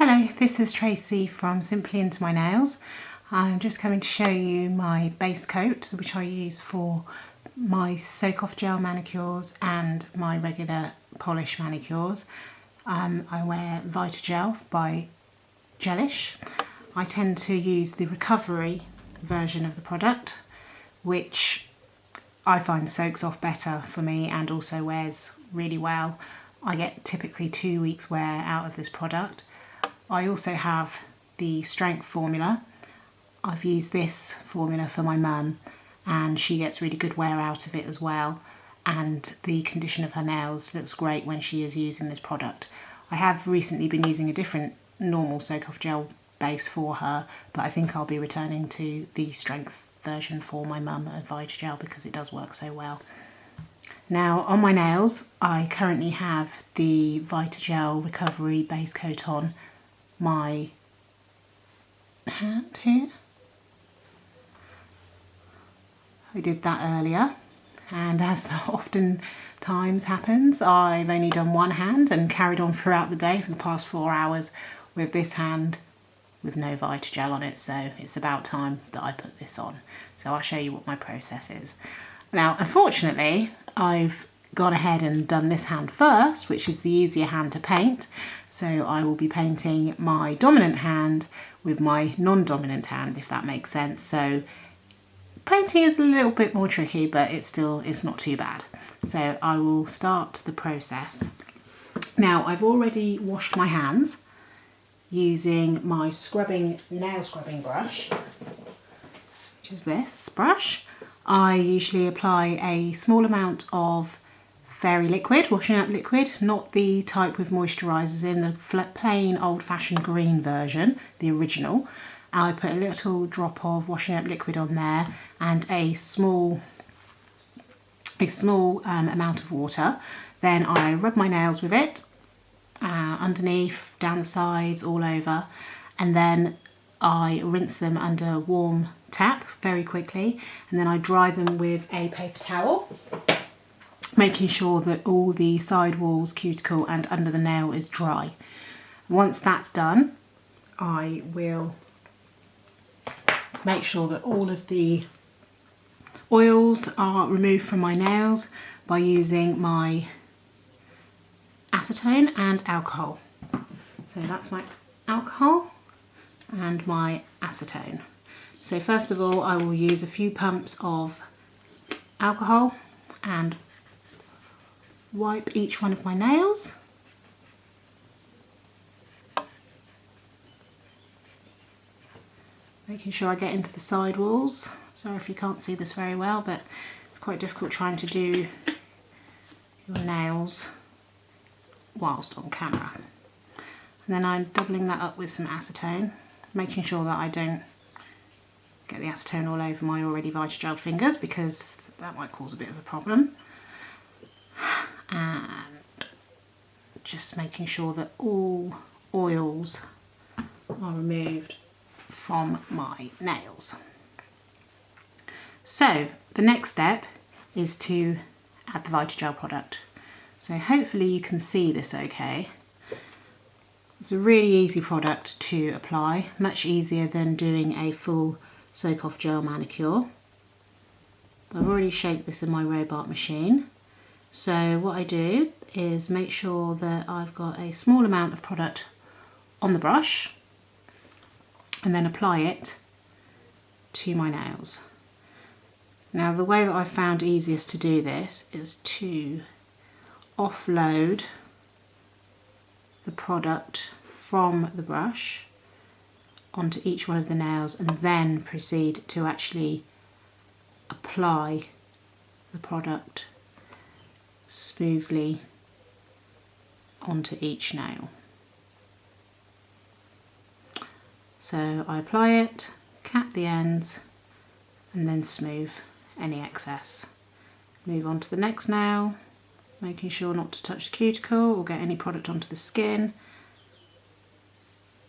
Hello, this is Tracy from Simply Into My Nails. I'm just coming to show you my base coat, which I use for my soak-off gel manicures and my regular polish manicures. I wear Vitagel by Gelish. I tend to use the recovery version of the product, which I find soaks off better for me and also wears really well. I get typically 2 weeks wear out of this product. I also have the strength formula. I've used this formula for my mum and she gets really good wear out of it as well, and the condition of her nails looks great when she is using this product. I have recently been using a different normal soak-off gel base for her, but I think I'll be returning to the strength version for my mum of Vitagel because it does work so well. Now on my nails I currently have the Vitagel recovery base coat on my hand here. I did that earlier, and as often times happens, I've only done one hand and carried on throughout the day for the past 4 hours with this hand with no Vitagel on it, so it's about time that I put this on. So I'll show you what my process is. Now unfortunately I've gone ahead and done this hand first, which is the easier hand to paint, so I will be painting my dominant hand with my non-dominant hand, if that makes sense. So painting is a little bit more tricky, but it's not too bad. So I will start the process. Now I've already washed my hands using my nail scrubbing brush, which is this brush. I usually apply a small amount of fairy liquid, washing up liquid, not the type with moisturisers in, the plain old-fashioned green version, the original. I put a little drop of washing up liquid on there and a small amount of water. Then I rub my nails with it, underneath, down the sides, all over, and then I rinse them under warm tap very quickly, and then I dry them with a paper towel, making sure that all the side walls, cuticle and under the nail is dry. Once that's done, I will make sure that all of the oils are removed from my nails by using my acetone and alcohol. So that's my alcohol and my acetone. So first of all I will use a few pumps of alcohol and wipe each one of my nails. Making sure I get into the side walls. Sorry if you can't see this very well, but it's quite difficult trying to do your nails whilst on camera. And then I'm doubling that up with some acetone, making sure that I don't get the acetone all over my already Vitagel fingers because that might cause a bit of a problem. And just making sure that all oils are removed from my nails. So the next step is to add the Vitagel product. So hopefully you can see this okay. It's a really easy product to apply, much easier than doing a full soak-off gel manicure. I've already shaped this in my robot machine. So what I do is make sure that I've got a small amount of product on the brush and then apply it to my nails. Now the way that I've found easiest to do this is to offload the product from the brush onto each one of the nails and then proceed to actually apply the product smoothly onto each nail. So I apply it, cap the ends and then smooth any excess. Move on to the next nail, making sure not to touch the cuticle or get any product onto the skin,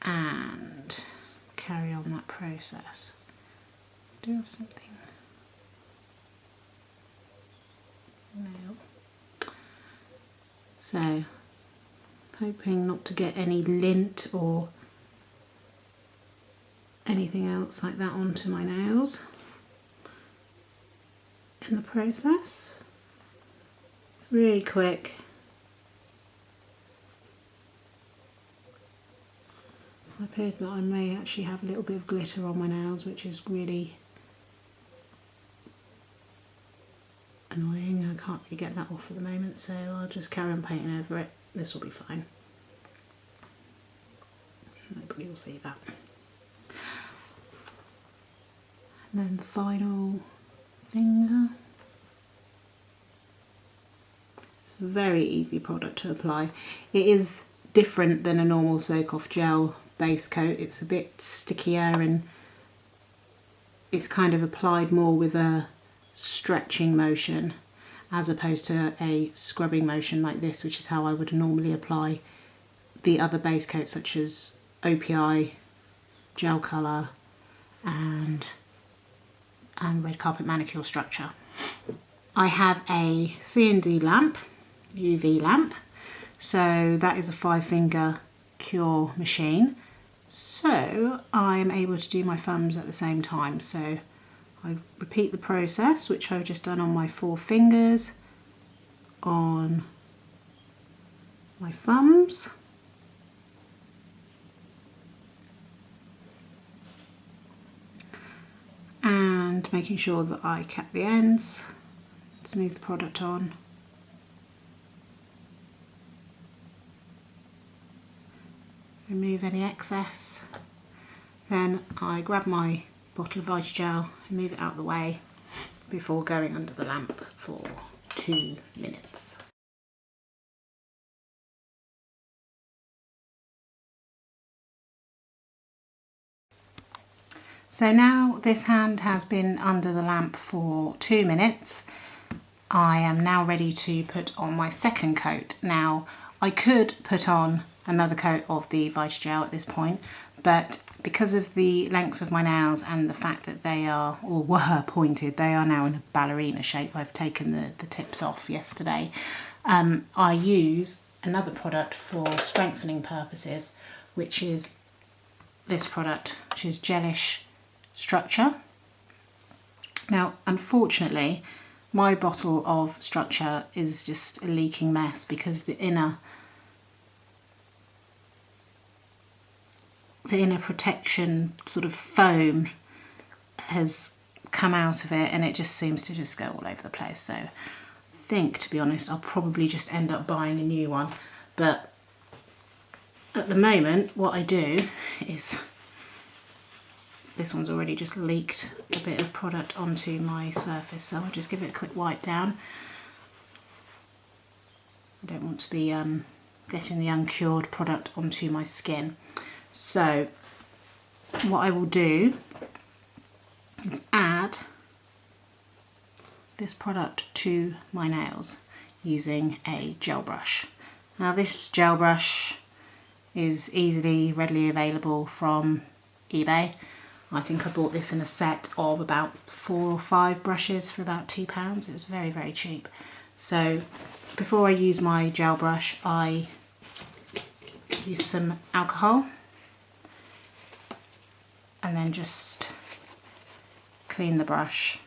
and carry on that process. I do have something. Nail. So hoping not to get any lint or anything else like that onto my nails in the process. It's really quick. I appear that I may actually have a little bit of glitter on my nails, which is really annoying. I can't really get that off at the moment, so I'll just carry on painting over it. This will be fine. Nobody will see that. And then the final finger. It's a very easy product to apply. It is different than a normal soak-off gel base coat. It's a bit stickier and it's kind of applied more with a stretching motion as opposed to a scrubbing motion like this, which is how I would normally apply the other base coats such as OPI, gel colour and red carpet manicure structure. I have a C&D lamp, UV lamp, so that is a 5-finger cure machine, so I'm able to do my thumbs at the same time. So I repeat the process which I've just done on my 4 fingers on my thumbs. And making sure that I cap the ends, smooth the product on. Remove any excess. Then I grab my bottle of Vitagel and move it out of the way before going under the lamp for 2 minutes. So now this hand has been under the lamp for 2 minutes. I am now ready to put on my second coat. Now I could put on another coat of the Vitagel at this point, but because of the length of my nails and the fact that they are, or were pointed, they are now in a ballerina shape. I've taken the tips off yesterday. I use another product for strengthening purposes, which is this product, which is Gelish Structure. Now, unfortunately, my bottle of Structure is just a leaking mess because the inner protection sort of foam has come out of it and it just seems to just go all over the place. So I think, to be honest, I'll probably just end up buying a new one. But at the moment, what I do is, this one's already just leaked a bit of product onto my surface, so I'll just give it a quick wipe down. I don't want to be getting the uncured product onto my skin. So what I will do is add this product to my nails using a gel brush. Now this gel brush is readily available from eBay. I think I bought this in a set of about 4 or 5 brushes for about £2. It's very, very cheap. So before I use my gel brush, I use some alcohol and then just clean the brush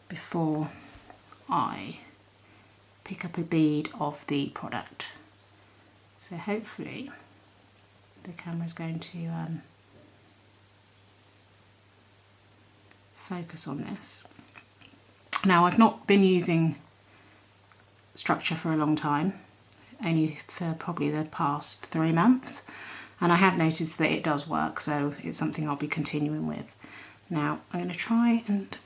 before I pick up a bead of the product. So hopefully the camera's going to focus on this. Now, I've not been using Structure for a long time, only for probably the past 3 months, and I have noticed that it does work, so it's something I'll be continuing with. Now I'm going to try and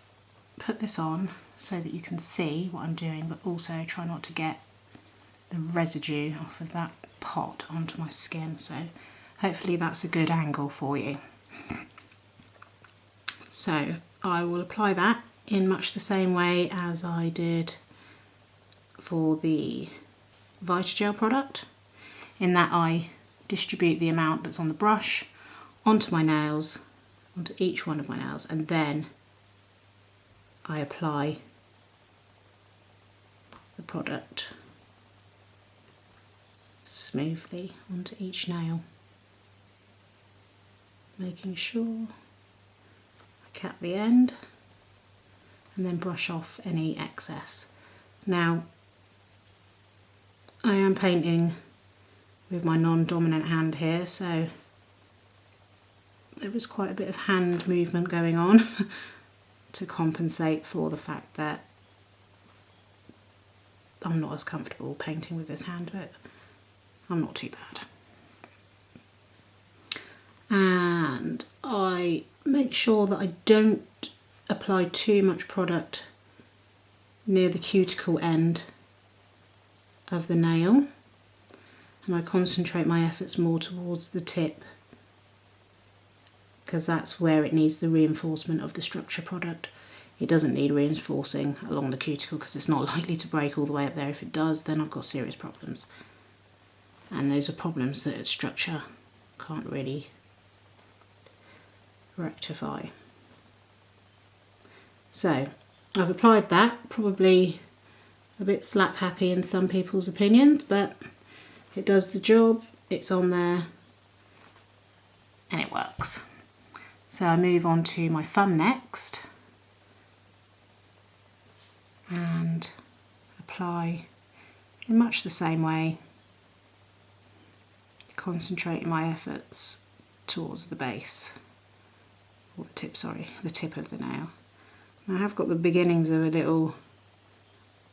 put this on so that you can see what I'm doing, but also try not to get the residue off of that pot onto my skin, so hopefully that's a good angle for you. So I will apply that in much the same way as I did for the Vitagel product, in that I distribute the amount that's on the brush onto my nails, onto each one of my nails, and then I apply the product smoothly onto each nail. making sure I cap the end and then brush off any excess. Now, I am painting with my non-dominant hand here, so there was quite a bit of hand movement going on to compensate for the fact that I'm not as comfortable painting with this hand, but I'm not too bad. And I make sure that I don't apply too much product near the cuticle end of the nail, and I concentrate my efforts more towards the tip, because that's where it needs the reinforcement of the structure product. It doesn't need reinforcing along the cuticle because it's not likely to break all the way up there. If it does, then I've got serious problems. And those are problems that structure can't really rectify. So I've applied that, probably a bit slap happy in some people's opinions, but it does the job, it's on there, and it works. So I move on to my thumb next and apply in much the same way, concentrating my efforts towards the base, or the tip, sorry, the tip of the nail. I have got the beginnings of a little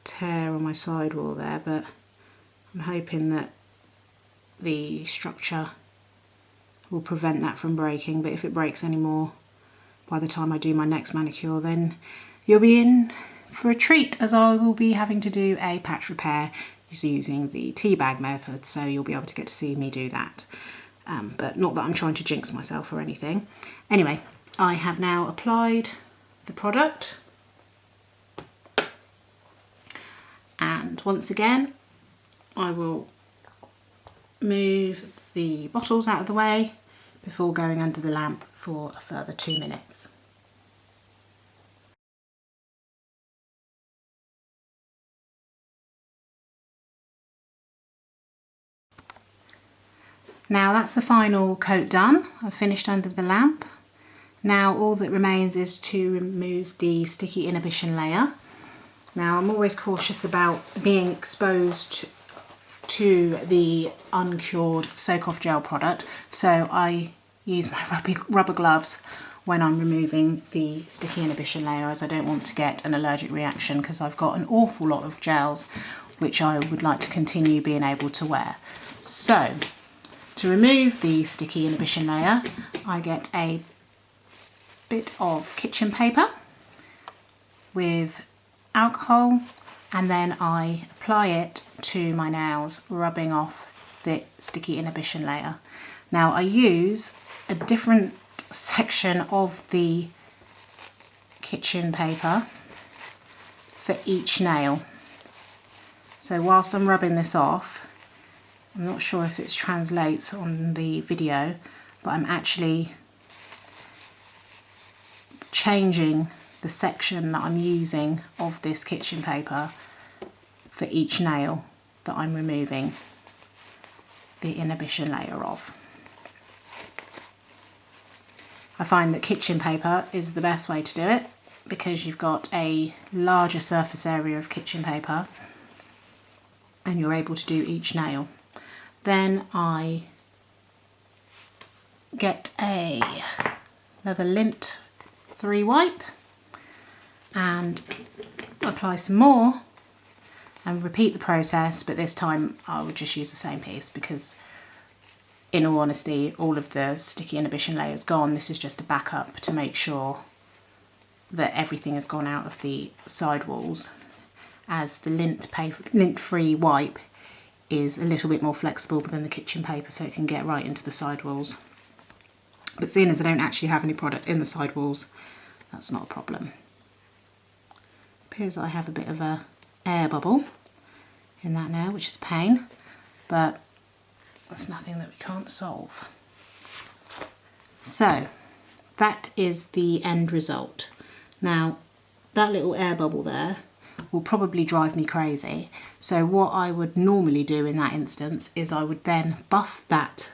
tear on my sidewall there, but I'm hoping that the structure will prevent that from breaking. But if it breaks anymore by the time I do my next manicure, then you'll be in for a treat, as I will be having to do a patch repair using the tea bag method, so you'll be able to get to see me do that. But not that I'm trying to jinx myself or anything. Anyway, I have now applied the product, and once again I will move the bottles out of the way before going under the lamp for a further 2 minutes. Now that's the final coat done. I've finished under the lamp. Now all that remains is to remove the sticky inhibition layer. Now I'm always cautious about being exposed to the uncured soak-off gel product, so I use my rubber gloves when I'm removing the sticky inhibition layer, as I don't want to get an allergic reaction, because I've got an awful lot of gels which I would like to continue being able to wear. So to remove the sticky inhibition layer, I get a bit of kitchen paper with alcohol, and then I apply it to my nails, rubbing off the sticky inhibition layer. Now I use a different section of the kitchen paper for each nail. So whilst I'm rubbing this off, I'm not sure if it translates on the video, but I'm actually changing the section that I'm using of this kitchen paper for each nail that I'm removing the inhibition layer of. I find that kitchen paper is the best way to do it, because you've got a larger surface area of kitchen paper and you're able to do each nail. Then I get another lint 3 wipe and apply some more and repeat the process, but this time I would just use the same piece, because in all honesty all of the sticky inhibition layer is gone. This is just a backup to make sure that everything has gone out of the side walls, as the lint-free wipe is a little bit more flexible than the kitchen paper, so it can get right into the side walls. But seeing as I don't actually have any product in the side walls, that's not a problem. Appears I have a bit of a air bubble in that now, which is a pain, but that's nothing that we can't solve. So that is the end result. Now that little air bubble there will probably drive me crazy, so what I would normally do in that instance is I would then buff that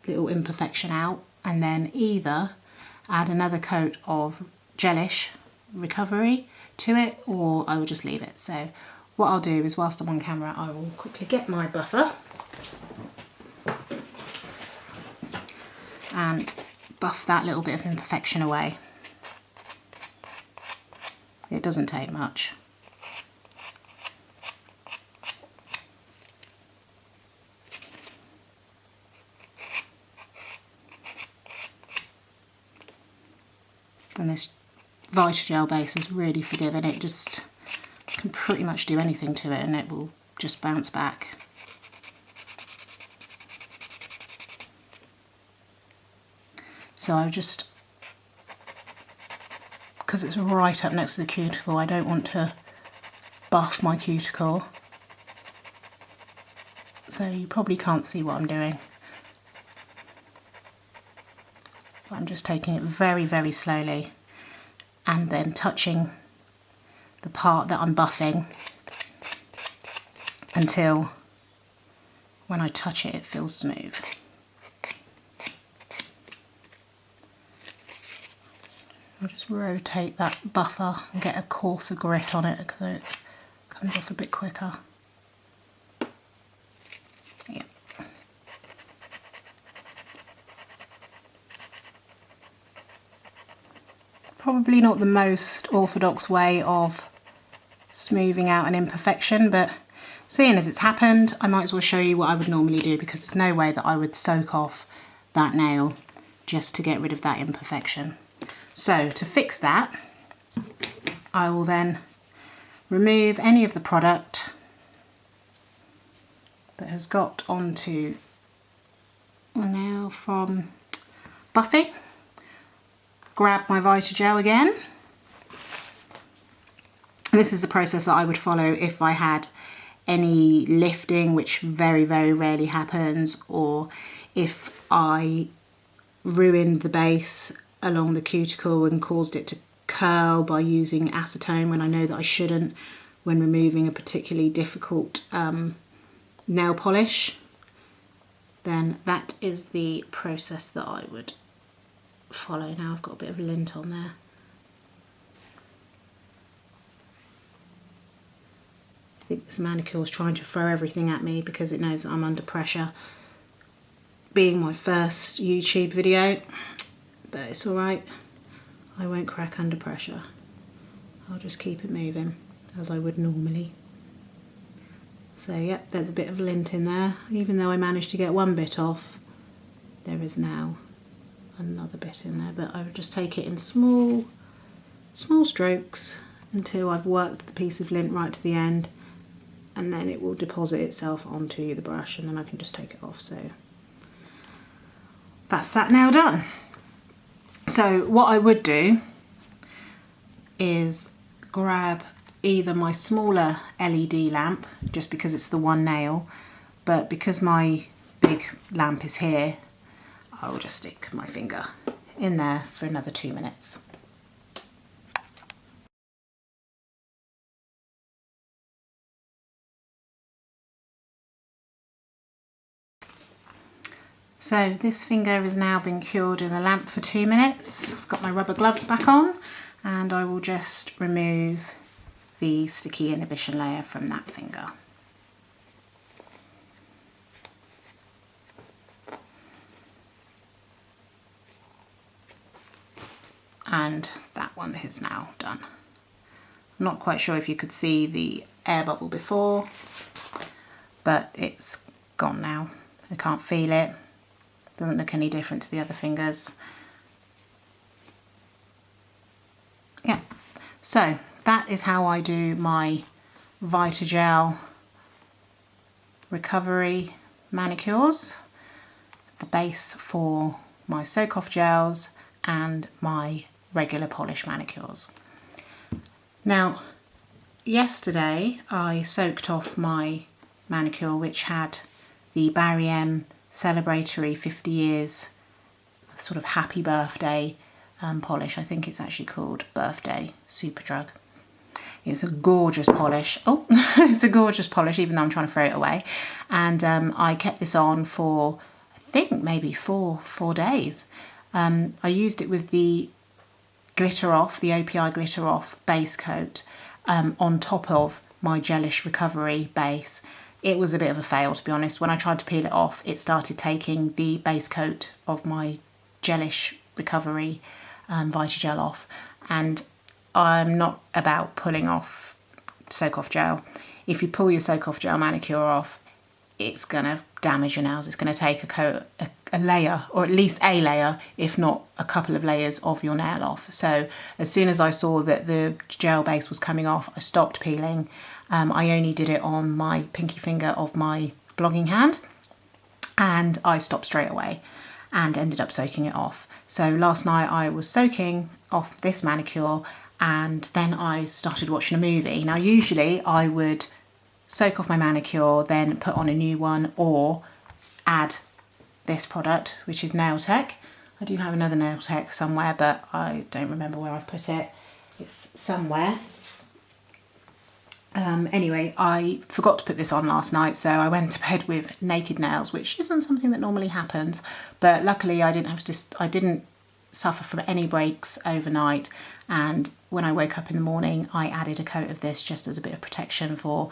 little imperfection out and then either add another coat of Gelish Recovery to it, or I will just leave it. So what I'll do is, whilst I'm on camera, I will quickly get my buffer and buff that little bit of imperfection away. It doesn't take much. And this Vitagel base is really forgiving. It just can pretty much do anything to it and it will just bounce back. So I just, because it's right up next to the cuticle, I don't want to buff my cuticle. So you probably can't see what I'm doing. But I'm just taking it very, very slowly and then touching the part that I'm buffing until when I touch it, it feels smooth. I'll just rotate that buffer and get a coarser grit on it because it comes off a bit quicker. Yeah. Probably not the most orthodox way of smoothing out an imperfection, but seeing as it's happened, I might as well show you what I would normally do, because there's no way that I would soak off that nail just to get rid of that imperfection. So to fix that, I will then remove any of the product that has got onto the nail from buffing. Grab my Vitagel again. And this is the process that I would follow if I had any lifting, which very, very rarely happens, or if I ruined the base along the cuticle and caused it to curl by using acetone when I know that I shouldn't, when removing a particularly difficult nail polish. Then that is the process that I would follow. Now I've got a bit of lint on there. I think this manicure is trying to throw everything at me because it knows that I'm under pressure. Being my first YouTube video, but it's alright. I won't crack under pressure. I'll just keep it moving as I would normally. So yep, there's a bit of lint in there. Even though I managed to get one bit off, there is now another bit in there, but I would just take it in small strokes until I've worked the piece of lint right to the end, and then it will deposit itself onto the brush and then I can just take it off. So that's that nail done. So what I would do is grab either my smaller LED lamp, just because it's the one nail, but because my big lamp is here, I will just stick my finger in there for another 2 minutes. So this finger has now been cured in the lamp for 2 minutes. I've got my rubber gloves back on and I will just remove the sticky inhibition layer from that finger. And that one is now done. I'm not quite sure if you could see the air bubble before, but it's gone now. I can't feel it. Doesn't look any different to the other fingers. Yeah, so that is how I do my Vitagel recovery manicures, the base for my soak off gels and my regular polish manicures. Now, yesterday I soaked off my manicure, which had the Barry M celebratory 50 years sort of happy birthday polish. I think it's actually called Birthday Superdrug. It's a gorgeous polish. Oh, it's a gorgeous polish, even though I'm trying to throw it away. And I kept this on for, I think, maybe four days. I used it with the Glitter Off, the OPI Glitter Off base coat on top of my Gelish Recovery base. It was a bit of a fail, to be honest. When I tried to peel it off, it started taking the base coat of my Gelish Recovery Vitagel off, and I'm not about pulling off soak off gel. If you pull your soak off gel manicure off, it's gonna damage your nails. It's gonna take a layer, or at least a layer, if not a couple of layers of your nail off. So as soon as I saw that the gel base was coming off, I stopped peeling. I only did it on my pinky finger of my blogging hand, and I stopped straight away and ended up soaking it off. So last night I was soaking off this manicure, and then I started watching a movie. Now usually I would soak off my manicure, then put on a new one, or add this product, which is Nail Tech. I do have another Nail Tech somewhere, but I don't remember where I've put it. It's somewhere. Anyway, I forgot to put this on last night, so I went to bed with naked nails, which isn't something that normally happens. But luckily, I didn't suffer from any breaks overnight. And when I woke up in the morning, I added a coat of this just as a bit of protection for,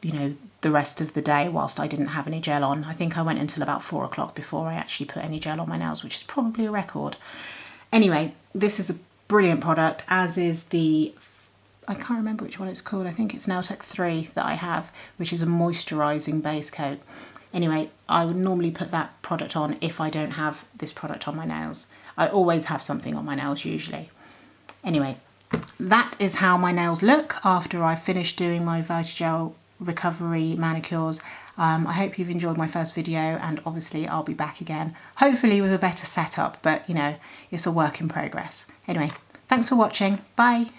you know, the rest of the day whilst I didn't have any gel on. I think I went until about 4 o'clock before I actually put any gel on my nails, which is probably a record. Anyway, this is a brilliant product, as is the, I can't remember which one it's called. I think it's Nail Tech 3 that I have, which is a moisturising base coat. Anyway, I would normally put that product on if I don't have this product on my nails. I always have something on my nails usually. Anyway, that is how my nails look after I finished doing my Vitagel Recovery manicures. I hope you've enjoyed my first video, and obviously I'll be back again, hopefully with a better setup, but you know, it's a work in progress. Anyway, thanks for watching. Bye.